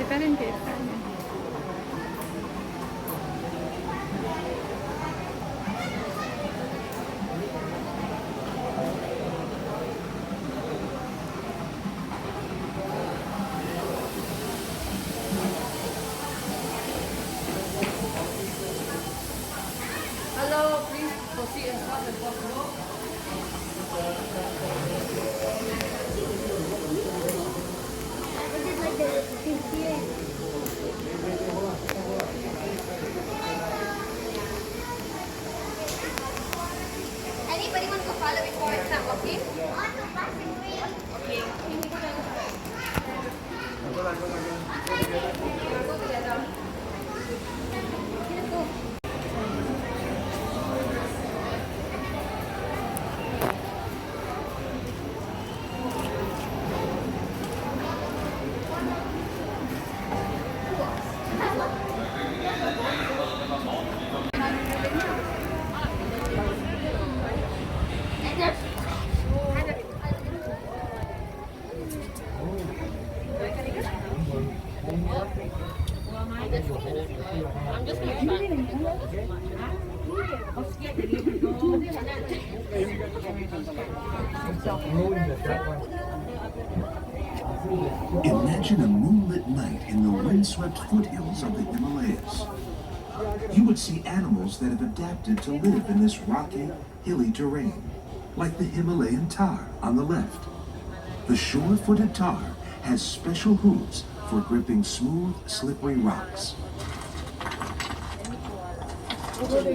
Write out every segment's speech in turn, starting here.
differente. Hello, please proceed as fast as possible. Anybody want to go follow before it's not working? Okay. Go together. Let's go. I'm just going to try. Imagine a moonlit night in the windswept foothills of the Himalayas. You would see animals that have adapted to live in this rocky, hilly terrain, like the Himalayan tar on the left. The shore-footed tar has special hooves for gripping smooth, slippery rocks.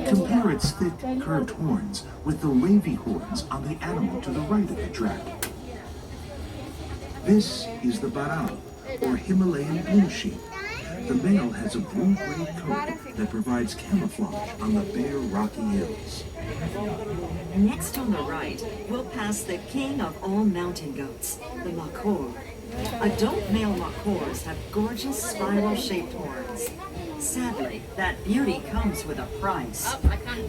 Compare its thick, curved horns with the wavy horns on the animal to the right of the track. This is the barao, or Himalayan blue sheep. The male has a blue-gray coat that provides camouflage on the bare, rocky hills. Next on the right, we'll pass the king of all mountain goats, the makor. Adult male makors have gorgeous spiral-shaped horns. Sadly, that beauty comes with a price.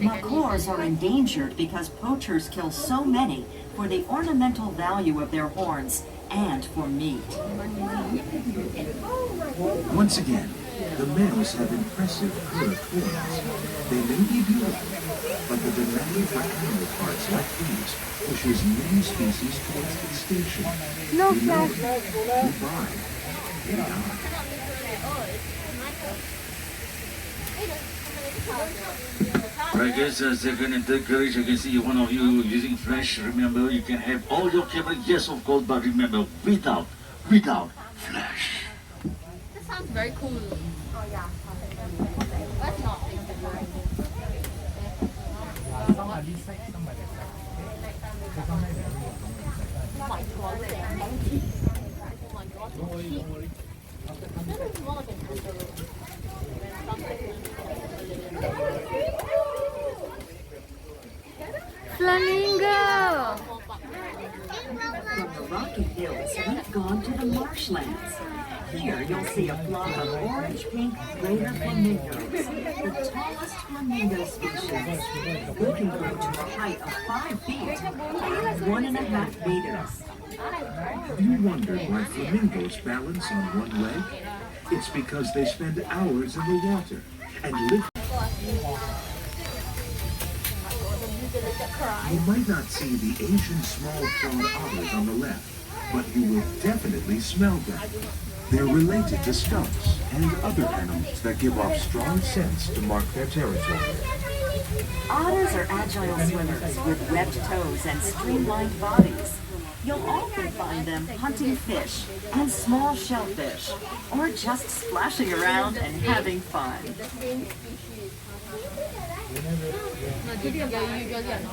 Makors are endangered because poachers kill so many for the ornamental value of their horns and for meat. Once again, the males have impressive curved horns. They may be beautiful, but the demand for animal parts like these pushes many species towards extinction. No, Goodbye. They die. Alright guys, second and third courage, I can see one of you using flash. Remember, you can have all your camera, yes of course, but remember, without flash. That sounds very cool. Oh yeah. Let's not think Flamingo! From the Rocky Hills, we've gone to the Marshlands. Here you'll see a flock of orange-pink greater flamingos, the tallest flamingo species. They can grow to a height of 5 feet, 1.5 meters. You wonder why flamingos balance on one leg? It's because they spend hours in the water and live. You might not see the Asian small-clawed otters on the left, but you will definitely smell them. They're related to skunks and other animals that give off strong scents to mark their territory. Otters are agile swimmers with webbed toes and streamlined bodies. You'll often find them hunting fish and small shellfish, or just splashing around and having fun. No, usually are not there.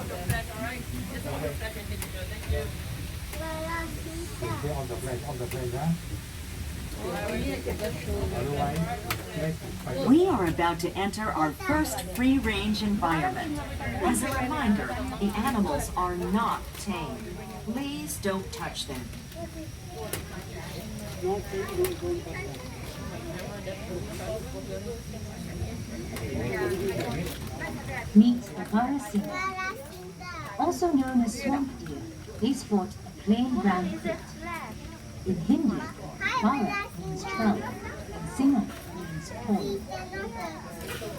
We are about to enter our first free-range environment. As a reminder, the animals are not tame. Please don't touch them. Meet the Grazing. Also known as swamp deer, they sport a plain brown coat. In Hindi, Bara means 12, and Singa means horn.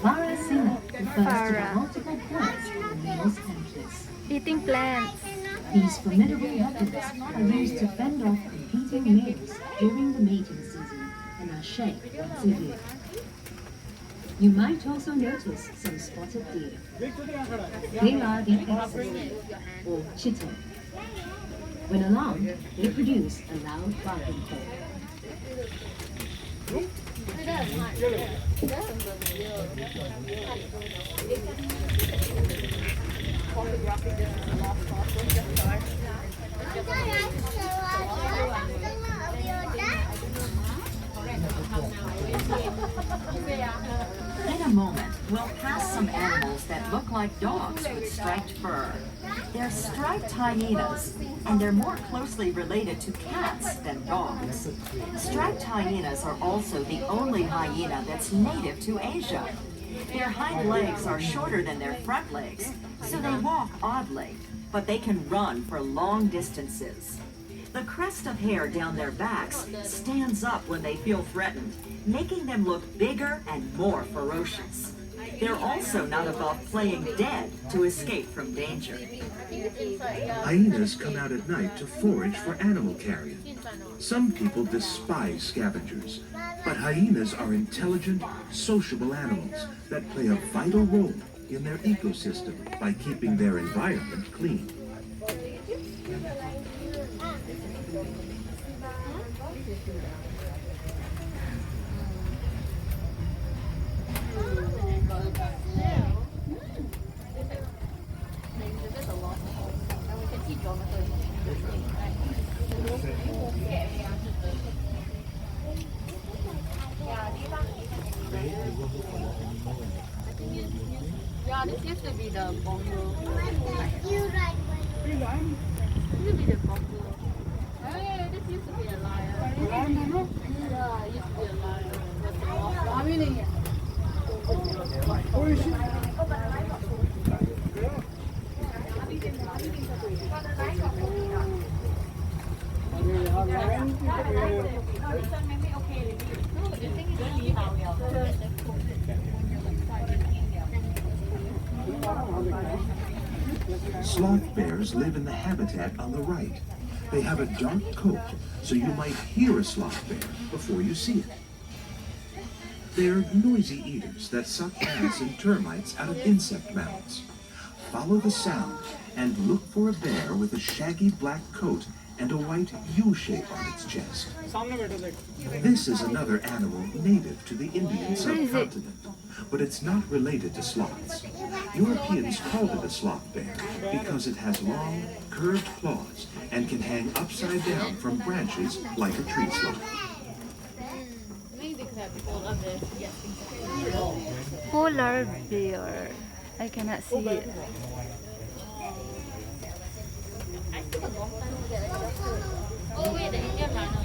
Para Singa refers to the multiple points in males and kids. Eating plants. These formidable weapons are used to fend off competing males during the mating season and are shed once a year. You might also notice some spotted deer. They are the exes, or chitta. When alarmed, they produce a loud barking call. In a moment, we'll pass some animals that look like dogs with striped fur. They're striped hyenas, and they're more closely related to cats than dogs. Striped hyenas are also the only hyena that's native to Asia. Their hind legs are shorter than their front legs, so they walk oddly, but they can run for long distances. The crest of hair down their backs stands up when they feel threatened, making them look bigger and more ferocious. They're also not above playing dead to escape from danger. Hyenas come out at night to forage for animal carrion. Some people despise scavengers, but hyenas are intelligent, sociable animals that play a vital role in their ecosystem by keeping their environment clean. Yeah, this used to be the bongo. You right. This used to be the bongo. Hey, this used to be a lion. Yeah, it used to be a lion. Sloth bears live in the habitat on the right. They have a dark coat, so you might hear a sloth bear before you see it. They're noisy eaters that suck ants and termites out of insect mounds. Follow the sound and look for a bear with a shaggy black coat and a white U shape on its chest. This is another animal native to the Indian subcontinent, but it's not related to sloths. Europeans called it a sloth bear because it has long, curved claws and can hang upside down from branches like a tree sloth. Maybe because people love this. Polar bear. I cannot see it. I took a long time to get like a Oh wait, the Indian rhino.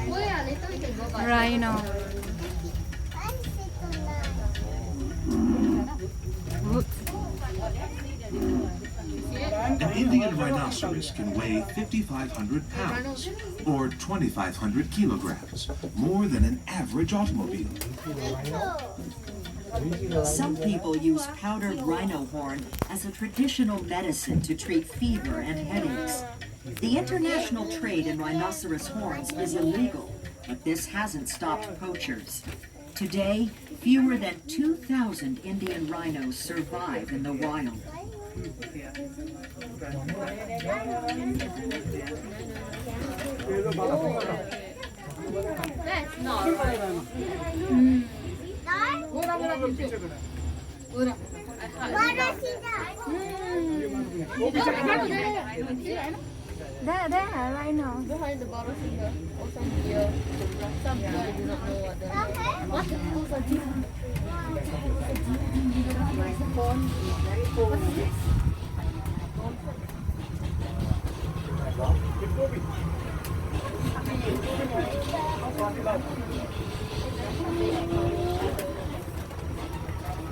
Oh yeah, later we can go back. Rhino. An Indian rhinoceros can weigh 5,500 pounds, or 2,500 kilograms, more than an average automobile. Some people use powdered rhino horn as a traditional medicine to treat fever and headaches. The international trade in rhinoceros horns is illegal, but this hasn't stopped poachers. Today, fewer than 2,000 Indian rhinos survive in the wild. That's not There, rhino. behind the bottle finger or some deer. Some deer I do not know what the what? Who's a deer? What is this?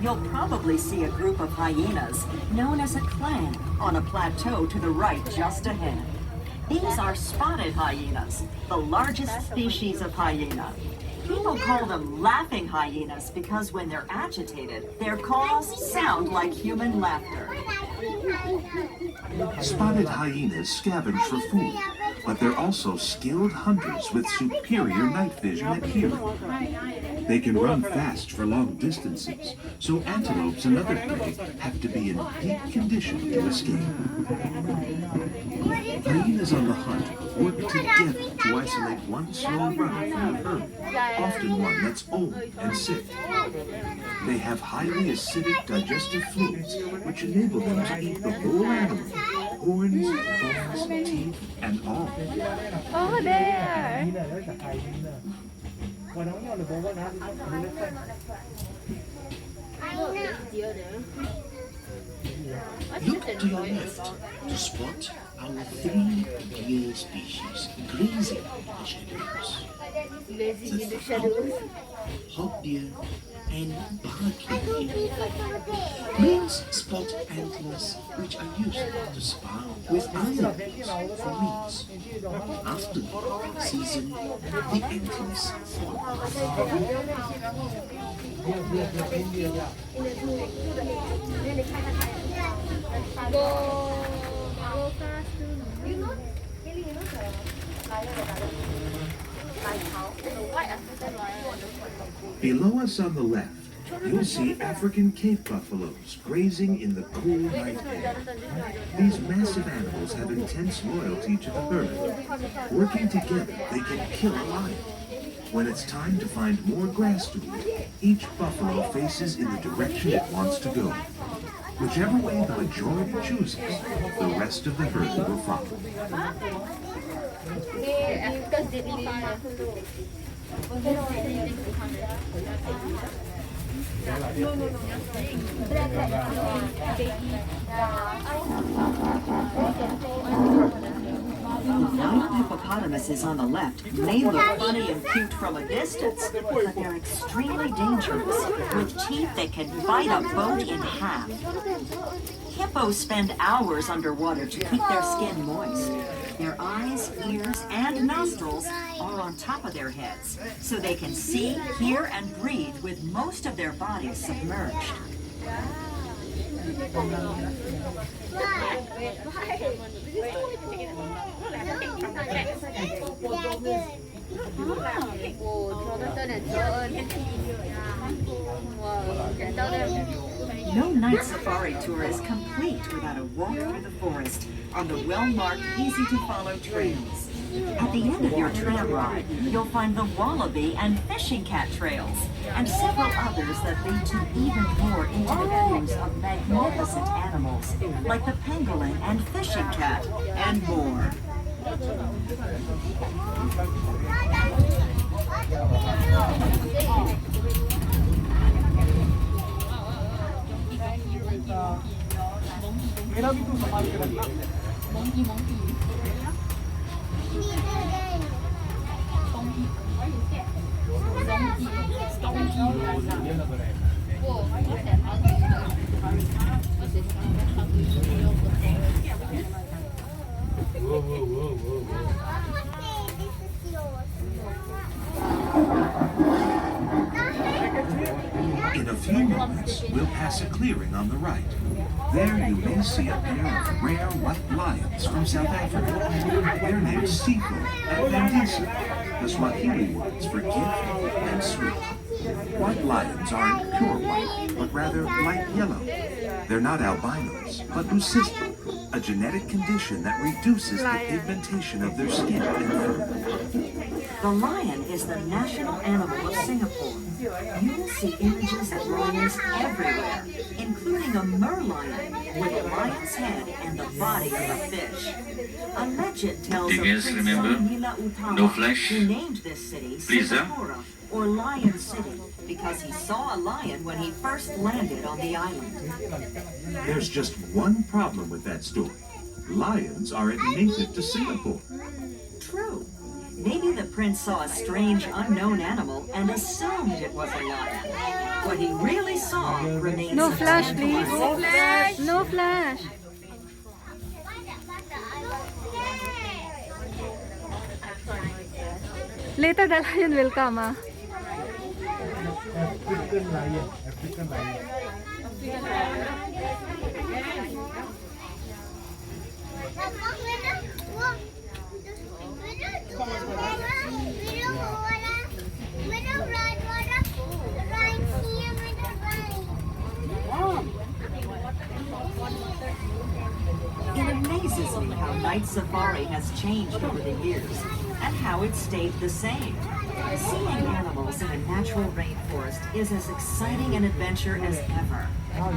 You'll probably see a group of hyenas known as a clan on a plateau to the right just ahead. These are spotted hyenas, the largest species of hyena. People call them laughing hyenas because when they're agitated, their calls sound like human laughter. Spotted hyenas scavenge for food, but they're also skilled hunters with superior night vision and hearing. They can run fast for long distances, so antelopes and other prey have to be in peak condition to escape. Hyenas on the hunt work together to isolate one slow runner from the herd, often one that's old and sick. They have highly acidic digestive fluids, which enable them to eat the whole animal, horns, bones, teeth, and all. Oh, there. Look to your left to spot our three deer species grazing in the shadows. The hog deer and barking deer. Males spot antlers which are used to spar with other males for meats. After the season, the antlers fall off. Below us on the left, you'll see African cave buffaloes grazing in the cool night air. These massive animals have intense loyalty to the herd. Working together, they can kill a lion. When it's time to find more grass to eat, each buffalo faces in the direction it wants to go. Whichever way the majority chooses, the rest of the herd will follow. The white hippopotamuses on the left may look funny and cute from a distance, but they're extremely dangerous, with teeth that can bite a boat in half. Hippos spend hours underwater to keep their skin moist. Their eyes, ears, and nostrils are on top of their heads, so they can see, hear, and breathe with most of their bodies submerged. No night safari tour is complete without a walk through the forest on the well-marked, easy-to-follow trails. At the end of your tram ride, you'll find the wallaby and fishing cat trails, and several others that lead to even more intimate views of magnificent animals, like the pangolin and fishing cat, and more. In a few moments, we'll pass a clearing on the right. There you may see a pair of rare white lions from South Africa. They're named Sifo and Mandisa, the Swahili words for gift and sweet. White lions aren't pure white, but rather light yellow. They're not albinos, but leucistic, a genetic condition that reduces the pigmentation of their skin and fur. The lion is the national animal of Singapore. You will see images of lions everywhere, including a merlion with a lion's head and the body of a fish. A legend tells of Yes, Prince remember? Sonila Utama, No flesh. who named this city Please, Singapore, or Lion City, because he saw a lion when he first landed on the island. There's just one problem with that story. Lions aren't native to Singapore. True. Maybe the prince saw a strange, unknown animal and assumed it was a lion. What he really saw remains No a flash, please. tantalizing- No flash. Later the lion will come, ah. African lion. It amazes me how night safari has changed over the years and how it stayed the same. Seeing animals in a natural rainforest is as exciting an adventure as ever.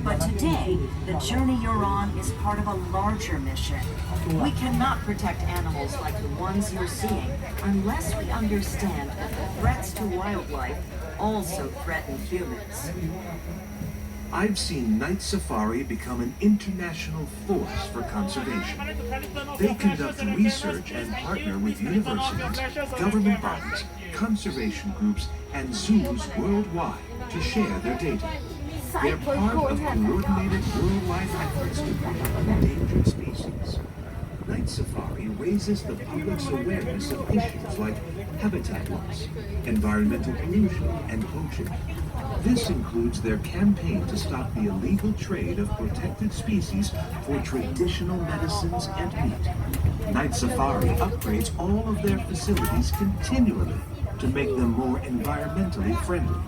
But today, the journey you're on is part of a larger mission. We cannot protect animals like the ones you're seeing unless we understand that the threats to wildlife also threaten humans. I've seen night safari become an international force for conservation. They conduct research and partner with universities, government bodies, conservation groups, and zoos worldwide to share their data. They're part of coordinated worldwide efforts to protect endangered species. Night safari raises the public's awareness of issues like habitat loss, environmental pollution, and poaching. This includes their campaign to stop the illegal trade of protected species for traditional medicines and meat. Night Safari upgrades all of their facilities continually to make them more environmentally friendly.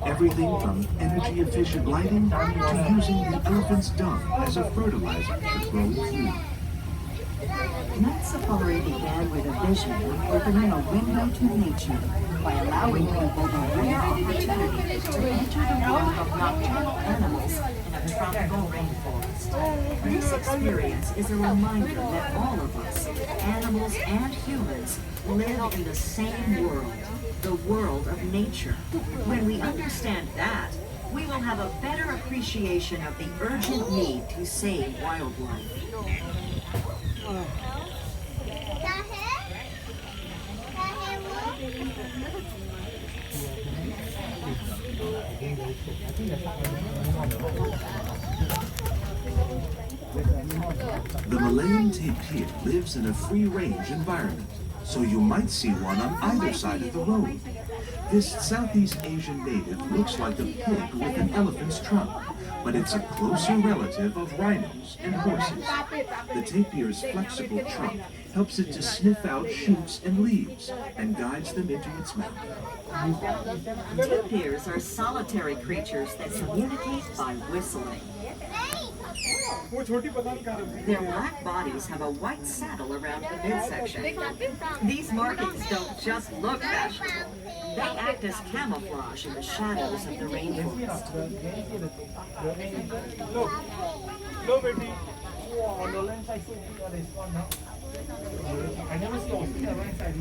Everything from energy-efficient lighting to using the elephant's dung as a fertilizer for growing food. Night Safari began with a vision of opening a window to nature by allowing people the rare opportunity to enter the world of nocturnal animals in a tropical rainforest. This experience is a reminder that all of us, animals and humans, live in the same world, the world of nature. When we understand that, we will have a better appreciation of the urgent need to save wildlife. The Malayan tapir lives in a free-range environment, so you might see one on either side of the road. This Southeast Asian native looks like a pig with an elephant's trunk, but it's a closer relative of rhinos and horses. The tapir's flexible trunk helps it to sniff out shoots and leaves and guides them into its mouth. Tapirs are solitary creatures that communicate by whistling. Their black bodies have a white saddle around the midsection. These markings don't just look fashionable. They act as camouflage in the shadows of the rainforest. I never see on the right side.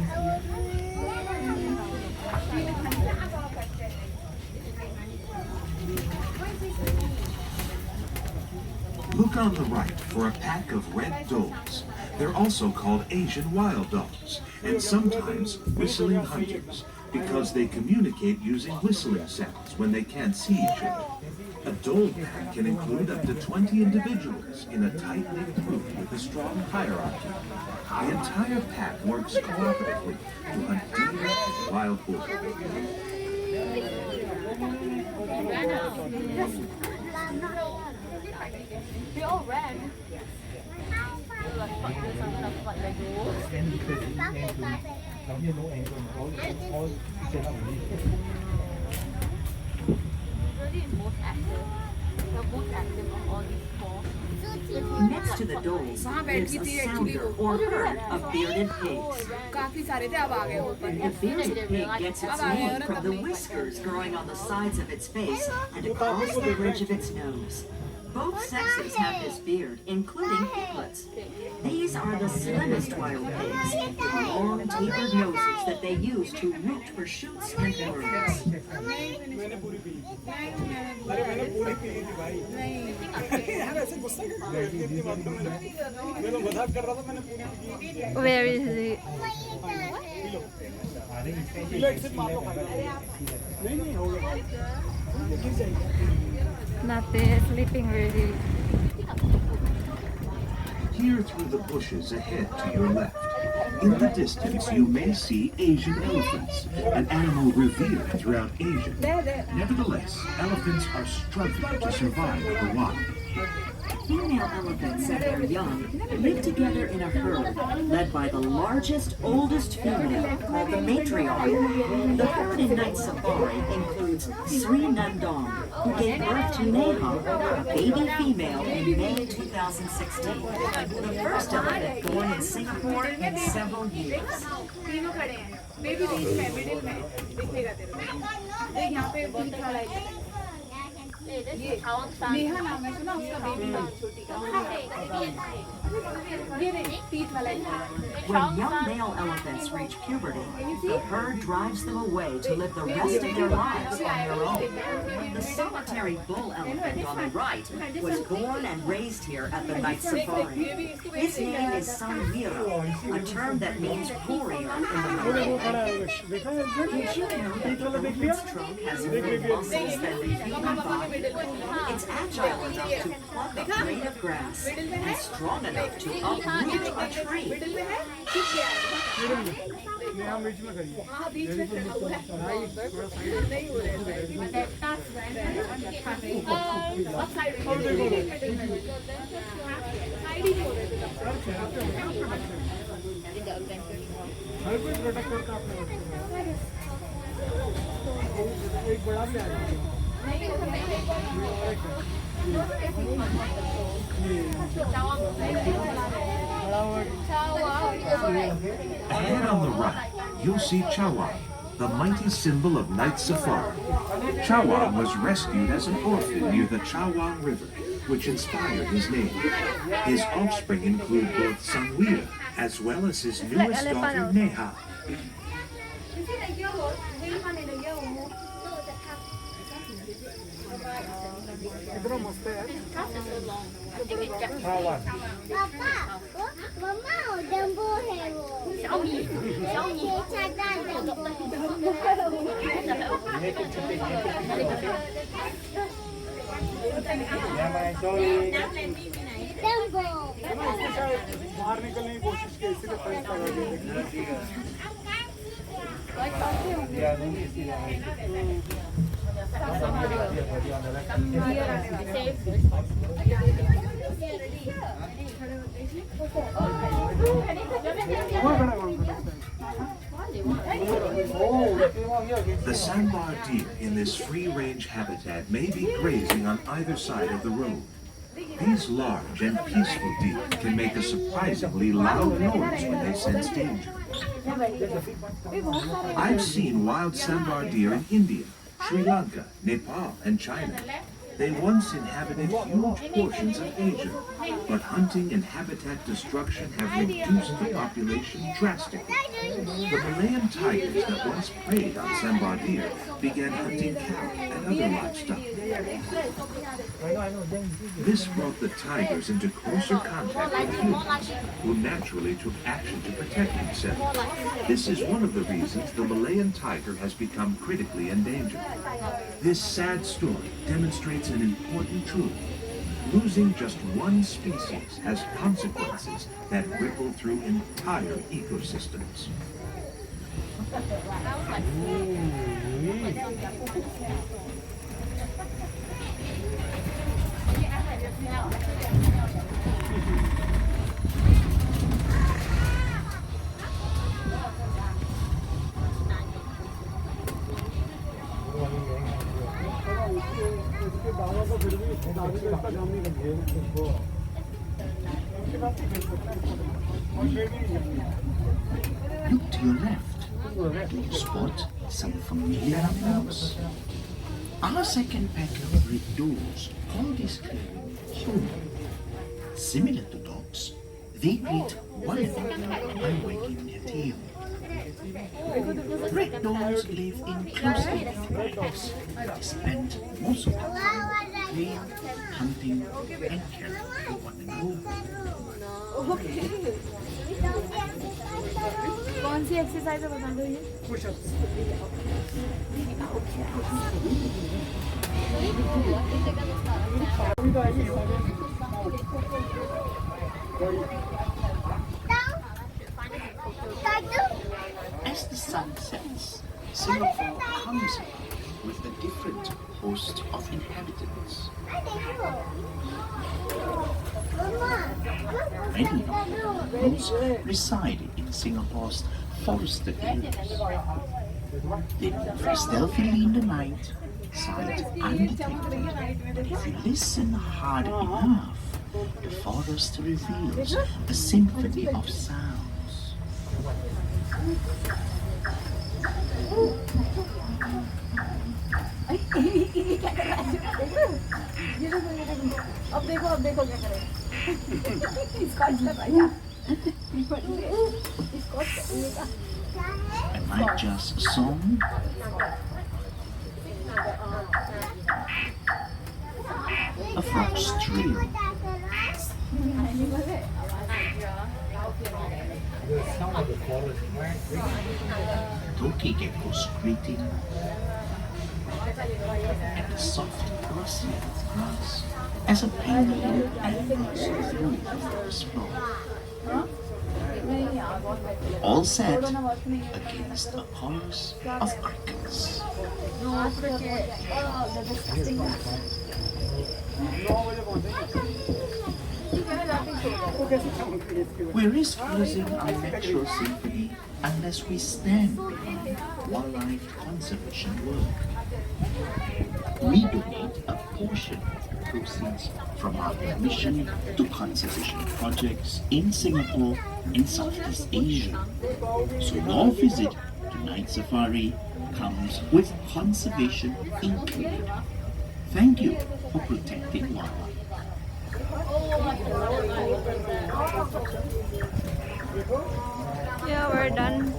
Look on the right for a pack of red dogs. They're also called Asian wild dogs, and sometimes whistling hunters, because they communicate using whistling sounds when they can't see each other. A dog pack can include up to 20 individuals in a tight-knit group with a strong hierarchy. The entire pack works cooperatively to hunt deer and wild boar. They all ran. Next to the doles lives a sounder or herd of bearded pigs. The bearded pig gets its name from the whiskers growing on the sides of its face and across the bridge of its nose. Both sexes have this beard, including piglets. These are the slimmest wild pigs, with long tapered noses that they use to root for shoots and worms. Where is it? Nothing, sleeping really. Here through the bushes ahead to your left, In the distance, you may see Asian elephants, an animal revered throughout Asia. Nevertheless, elephants are struggling to survive in the wild. Female elephants and their young live together in a herd led by the largest, oldest female called the matriarch. The herd in night safari includes Sri Nandong, who gave birth to Neha, a baby female in May 2016, the first elephant born in Singapore in several years. तीनों खड़े हैं baby बीच में middle में दिखेगा तेरे को देख यहाँ पे बीच वाला है ये नेहा नाम है सुना उसका बेबी छोटी का ये तीत वाला है When young male elephants reach puberty, the herd drives them away to live the rest of their lives on their own. The solitary bull elephant on the right was born and raised here at the night safari. His name is Samvira, a term that means warrior in the Malayan language. Did you know that the elephant's trunk has more muscles than the human body? It's agile enough to pluck a blade of grass and strong enough to uproot a tree. Ahead on the right, you'll see Chawan, the mighty symbol of night safari. Chawan was rescued as an orphan near the Chawan River, which inspired his name. His offspring include both Samvira as well as his newest daughter Neha. बाहर निकलने की कोशिश की इसीलिए first लगा The sandbar deer in this free-range habitat may be grazing on either side of the road. These large and peaceful deer can make a surprisingly loud noise when they sense danger. I've seen wild sandbar deer in India, Sri Lanka, Nepal, and China. They once inhabited huge portions of Asia, but hunting and habitat destruction have reduced the population drastically. The Malayan tigers that once preyed on sandbar deer began hunting cattle and other livestock. This brought the tigers into closer contact with humans, who naturally took action to protect themselves. This is one of the reasons the Malayan tiger has become critically endangered. This sad story demonstrates an important truth. Losing just one species has consequences that ripple through entire ecosystems. Look to your left. Do you spot some familiar animals? Our second pack of red doors call this clearing home. Similar to dogs, they greet one another by wagging their tail. Red dogs live in close communities. They spend most of the time playing, hunting, and caring for one another. कौन सी exercise है बता दो ये As the sun sets, Singapore comes up with a different host of inhabitants. Many of those reside in Singapore's forested areas. They move stealthily in the night, sight undetected, but if you listen hard enough, the forest reveals a symphony of sounds. Am I just a song? A fox trill. Toki geckos greeting. And the soft rustling of grass as a penguin angles through the forest floor. All set against a chorus of crickets. We risk losing our natural symphony unless we stand behind wildlife conservation work. We donate a portion of the proceeds from our mission to conservation projects in Singapore and Southeast Asia. So your visit to Night Safari comes with conservation included. Thank you for protecting wildlife. Yeah, we're done.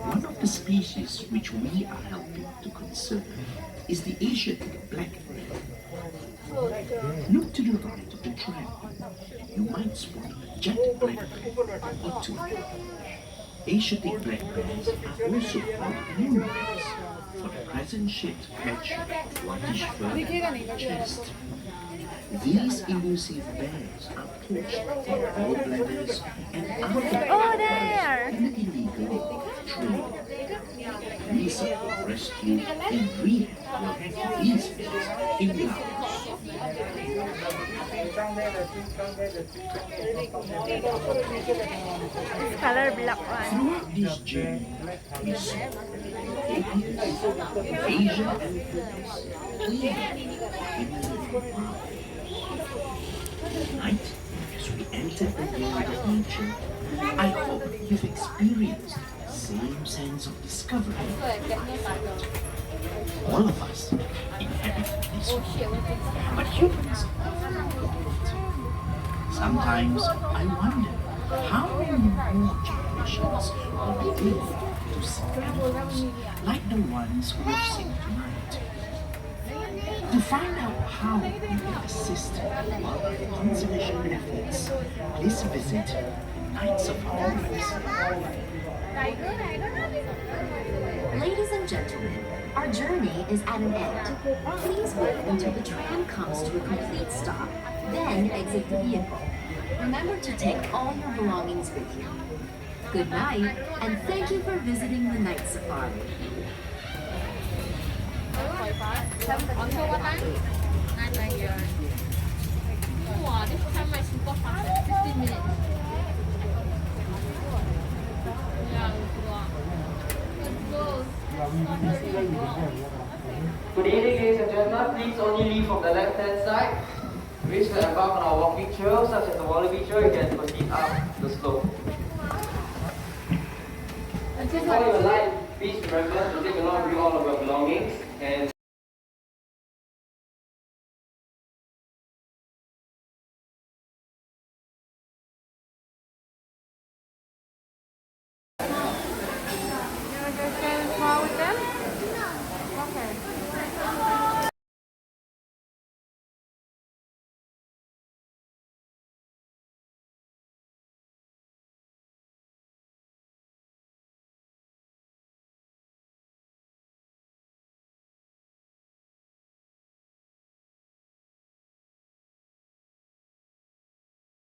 One of the species which we are helping to conserve is the Asiatic black bear. Look to the right of the track. You might spot a jet black bear or two. Asiatic black bears are also called hyenas for the present-shaped patch of whitish fur on their chest. These elusive bears are poached for gallbladders and other illegal trade. We support rescue and rehab these bears in Laos. Color black one. Throughout this journey, we saw tapirs, Asian elephants, even Himalayan foothills. Tonight, as we enter the world of nature, I hope you've experienced the same sense of discovery. All of us inhabit this world, but humans are different. Sometimes I wonder how many more generations will be able to see animals like the ones we have seen tonight. To find out how you can assist wildlife conservation efforts, please visit the Night Safari website. Ladies and gentlemen, our journey is at an end. Please wait until the tram comes to a complete stop, then exit the vehicle. Remember to take all your belongings with you. Good night, and thank you for visiting the Night Safari. Good evening, ladies and gentlemen. Please only leave from the left-hand side. Wish to embark on our walking trail, such as the wallaby trail, you can proceed up the slope. Before you alight, please remember to take along with you all of your belongings and You want to go small with them? Okay.